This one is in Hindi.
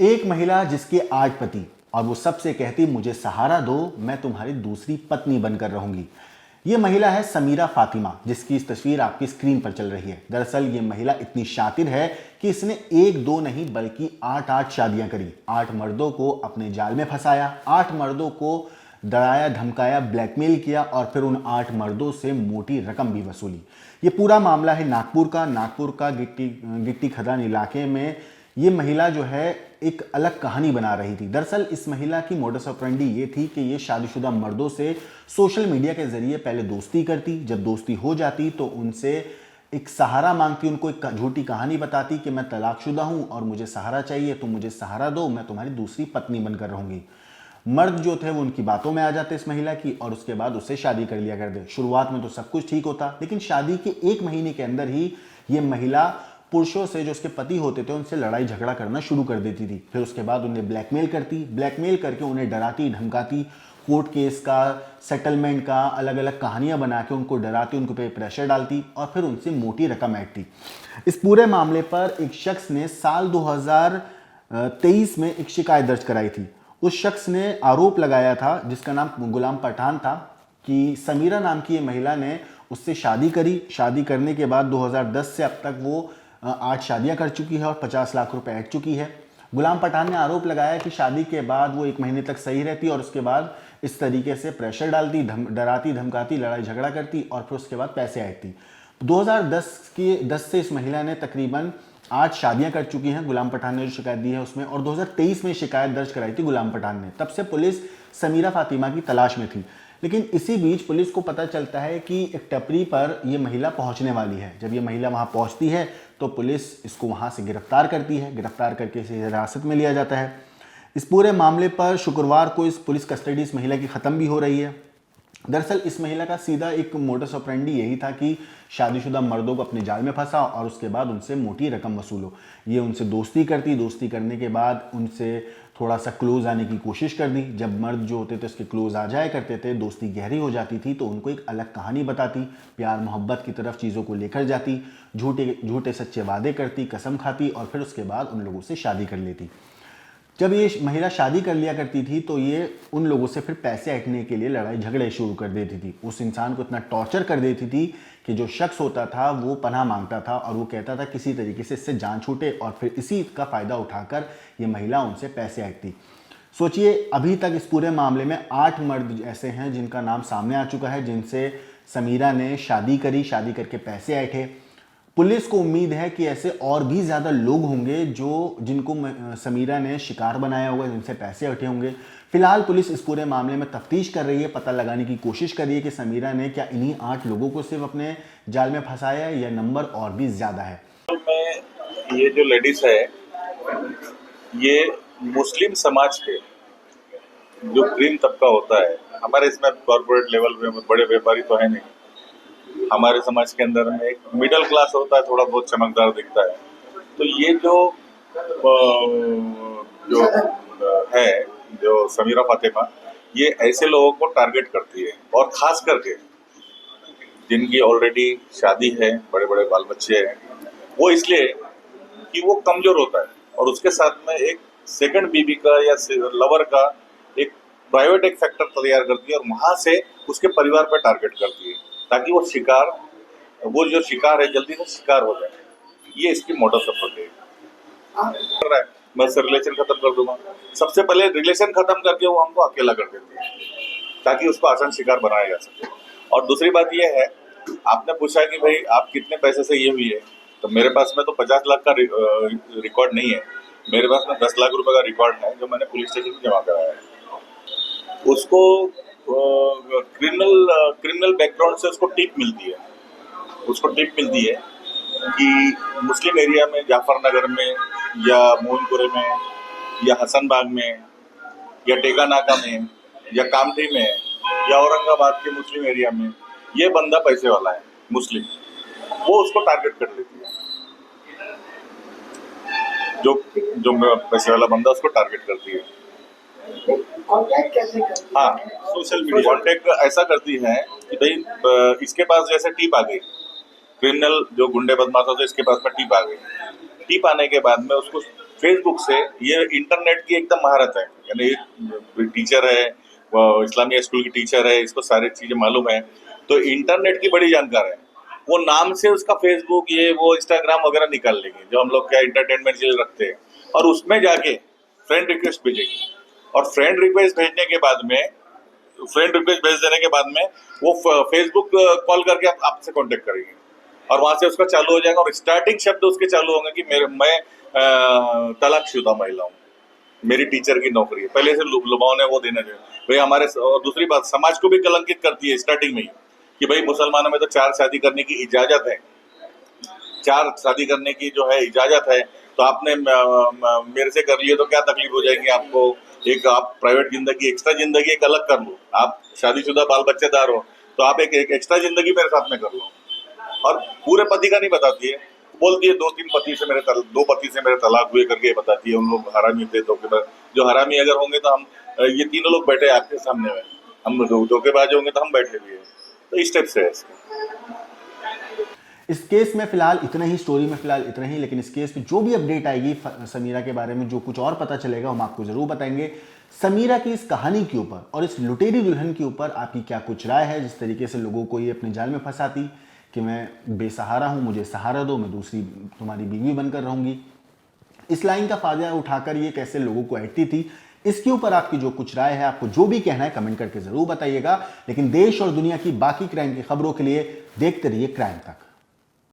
एक महिला जिसके 8 पति और वो सबसे कहती मुझे सहारा दो, मैं तुम्हारी दूसरी पत्नी बनकर रहूंगी। ये महिला है समीरा फातिमा, जिसकी इस तस्वीर आपकी स्क्रीन पर चल रही है। दरअसल ये महिला इतनी शातिर है कि इसने एक दो नहीं बल्कि 8 शादियां करी। 8 मर्दों को अपने जाल में फंसाया, 8 मर्दों को डराया धमकाया, ब्लैकमेल किया और फिर उन 8 मर्दों से मोटी रकम भी वसूली। ये पूरा मामला है नागपुर का गिट्टी खदान इलाके में। ये महिला जो है एक अलग कहानी बना रही थी। दरअसल इस महिला की मोडस ऑपरेंडी ये थी कि ये शादीशुदा मर्दों से सोशल मीडिया के जरिए पहले दोस्ती करती, जब दोस्ती हो जाती तो उनसे एक सहारा मांगती, उनको एक झूठी कहानी बताती कि मैं तलाकशुदा हूं और मुझे सहारा चाहिए, तुम मुझे सहारा दो, मैं तुम्हारी दूसरी पत्नी बनकर रहूंगी। मर्द जो थे वो उनकी बातों में आ जाते इस महिला की और उसके बाद उससे शादी कर लिया करते। शुरुआत में तो सब कुछ ठीक होता, लेकिन शादी के 1 महीने के अंदर ही ये महिला पुरुषों से, जो उसके पति होते थे, उनसे लड़ाई झगड़ा करना शुरू कर देती थी। फिर उसके बाद उन्हें ब्लैकमेल करके उन्हें डराती धमकाती, कोर्ट केस का, सेटलमेंट का, अलग अलग कहानियां बना के उनको डराती, उनको पे प्रेशर डालती और फिर उनसे मोटी रकम ऐंठती। इस पूरे मामले पर एक शख्स ने साल 2023 में एक शिकायत दर्ज कराई थी। उस शख्स ने आरोप लगाया था, जिसका नाम गुलाम पठान था, कि समीरा नाम की ये महिला ने उससे शादी करी। शादी करने के बाद 2010 से अब तक वो 8 शादियां कर चुकी है और 50 लाख रुपए ऐंठ चुकी है। गुलाम पठान ने आरोप लगाया कि शादी के बाद वो 1 महीने तक सही रहती और उसके बाद इस तरीके से प्रेशर डालती, डराती धमकाती, लड़ाई झगड़ा करती और फिर उसके बाद पैसे ऐंठती। 2010 से इस महिला ने तकरीबन 8 शादियां कर चुकी हैं। गुलाम पठान ने जो शिकायत दी है उसमें, और 2023 में शिकायत दर्ज कराई थी गुलाम पठान ने। तब से पुलिस समीरा फातिमा की तलाश में थी, लेकिन इसी बीच पुलिस को पता चलता है कि एक टपरी पर यह महिला पहुंचने वाली है। जब यह महिला वहां पहुंचती है तो पुलिस इसको वहां से गिरफ्तार करती है। गिरफ्तार करके इसे हिरासत में लिया जाता है। इस पूरे मामले पर शुक्रवार को इस पुलिस कस्टडी इस महिला की ख़त्म भी हो रही है। दरअसल इस महिला का सीधा एक मोडस ऑपरेंडी यही था कि शादीशुदा मर्दों को अपने जाल में फंसा और उसके बाद उनसे मोटी रकम वसूलो। ये उनसे दोस्ती करती, दोस्ती करने के बाद उनसे थोड़ा सा क्लोज आने की कोशिश कर दी। जब मर्द जो होते थे उसके क्लोज आ जाया करते थे, दोस्ती गहरी हो जाती थी, तो उनको एक अलग कहानी बताती, प्यार मोहब्बत की तरफ चीज़ों को लेकर जाती, झूठे सच्चे वादे करती, कसम खाती और फिर उसके बाद उन लोगों से शादी कर लेती। जब ये महिला शादी कर लिया करती थी तो ये उन लोगों से फिर पैसे ऐंठने के लिए लड़ाई झगड़े शुरू कर देती थी। उस इंसान को इतना टॉर्चर कर देती थी कि जो शख्स होता था वो पनाह मांगता था और वो कहता था किसी तरीके से इससे जान छूटे, और फिर इसी का फ़ायदा उठाकर ये महिला उनसे पैसे ऐंठती। सोचिए, अभी तक इस पूरे मामले में 8 मर्द ऐसे हैं जिनका नाम सामने आ चुका है, जिनसे समीरा ने शादी करी, शादी करके पैसे ऐंठे। पुलिस को उम्मीद है कि ऐसे और भी ज़्यादा लोग होंगे जिनको समीरा ने शिकार बनाया होगा, जिनसे पैसे ऐंठे होंगे। फिलहाल पुलिस इस पूरे मामले में तफ्तीश कर रही है, पता लगाने की कोशिश कर रही है कि समीरा ने क्या इन्हीं 8 लोगों को सिर्फ अपने जाल में फंसाया है या नंबर और भी ज़्यादा है। ये जो लेडीज है, ये मुस्लिम समाज के जो ग्रीन तबका होता है, हमारे इसमें कॉर्पोरेट लेवल पे बड़े व्यापारी तो है नहीं। हमारे समाज के अंदर में एक मिडिल क्लास होता है, थोड़ा बहुत चमकदार दिखता है। तो ये जो समीरा फातिमा, ये ऐसे लोगों को टारगेट करती है, और खास करके जिनकी ऑलरेडी शादी है, बड़े बड़े बाल बच्चे हैं, वो इसलिए कि वो कमजोर होता है और उसके साथ में एक सेकंड बीबी का या लवर का एक प्राइवेट एक फैक्टर तैयार करती है और वहां से उसके परिवार पर टारगेट करती है, ताकि वो जो शिकार है जल्दी से शिकार हो जाए। ये इसकी मोडस ऑपरेंडी है। मैं से रिलेशन खत्म कर दूंगा। सबसे पहले रिलेशन खत्म करके वो हमको अकेला कर देती है, ताकि उसको आसान शिकार बनाया जा सके। और दूसरी बात ये है, आपने पूछा कि भाई आप कितने पैसे से ये हुई है, तो मेरे पास में तो 50 लाख का रिकॉर्ड नहीं है। मेरे पास में 10 लाख रुपए का रिकॉर्ड है, जो मैंने पुलिस स्टेशन में जमा कराया है। उसको क्रिमिनल बैकग्राउंड से उसको टिप मिलती है कि मुस्लिम एरिया में, जाफरनगर में या मोइनपुरे में या हसनबाग में या टेकानाका में या कामठी में या औरंगाबाद के मुस्लिम एरिया में ये बंदा पैसे वाला है मुस्लिम, वो उसको टारगेट कर लेती है। जो पैसे वाला बंदा उसको टारगेट करती है। कॉन्टैक्ट कैसे करती है? हाँ, सोशल मीडिया कॉन्टैक्ट ऐसा करती है कि भाई इसके पास जैसे टिप आ गई, क्रिमिनल जो गुंडे बदमाश होते इसके पास में टिप आ गई। टिप आने के बाद में उसको फेसबुक से ये इंटरनेट की एकदम महारत है, यानी एक टीचर है, वो इस्लामिया स्कूल की टीचर है, इसको सारी चीजें मालूम है, तो इंटरनेट की बड़ी जानकार है। वो नाम से उसका फेसबुक ये वो इंस्टाग्राम वगैरह निकाल लेंगे, जो हम लोग क्या इंटरटेनमेंट चीज रखते हैं, और उसमें जाके फ्रेंड रिक्वेस्ट भेजेंगे, और फ्रेंड रिक्वेस्ट भेजने के बाद में फ्रेंड रिक्वेस्ट भेज देने के बाद में वो फेसबुक कॉल करके आपसे कांटेक्ट करेंगे, और वहां से उसका चालू हो जाएगा, और स्टार्टिंग शब्द उसके चालू होंगे कि मैं तलाकशुदा महिला हूँ, मेरी टीचर की नौकरी है, पहले से लुभाव ने वो देना चाहिए भाई हमारे। और दूसरी बात, समाज को भी कलंकित करती है स्टार्टिंग में ही कि भाई मुसलमानों में तो 4 शादी करने की इजाजत है, 4 शादी करने की जो है इजाजत है, तो आपने मेरे से कर लिए तो क्या तकलीफ हो जाएगी आपको, एक आप प्राइवेट जिंदगी एक्स्ट्रा जिंदगी एक अलग कर लो, आप शादीशुदा बाल बच्चेदार हो तो आप एक एक्स्ट्रा जिंदगी मेरे साथ में कर लो। और पूरे पति का नहीं बताती है, बोलती है 2-3 पति से मेरे 2 पति से मेरे तलाक हुए करके बताती है, उन लोग हरामी थे धोखेबाज। जो हरामी अगर होंगे तो हम ये तीनों लोग बैठे आपके सामने में, हम धोखेबाज होंगे तो हम बैठे भी हैं, तो इस टाइप से है इसका। इस केस में फिलहाल इतना ही, स्टोरी में फिलहाल इतना ही, लेकिन इस केस में जो भी अपडेट आएगी समीरा के बारे में, जो कुछ और पता चलेगा हम आपको जरूर बताएंगे। समीरा की इस कहानी के ऊपर और इस लुटेरी दुल्हन के ऊपर आपकी क्या कुछ राय है, जिस तरीके से लोगों को ये अपने जाल में फंसाती कि मैं बेसहारा हूं, मुझे सहारा दो, मैं दूसरी तुम्हारी बीवी बनकर रहूंगी, इस लाइन का फायदा उठाकर ये कैसे लोगों को ऐठती थी, इसके ऊपर आपकी जो कुछ राय है, आपको जो भी कहना है कमेंट करके जरूर बताइएगा। लेकिन देश और दुनिया की बाकी क्राइम की खबरों के लिए देखते रहिए क्राइम तक।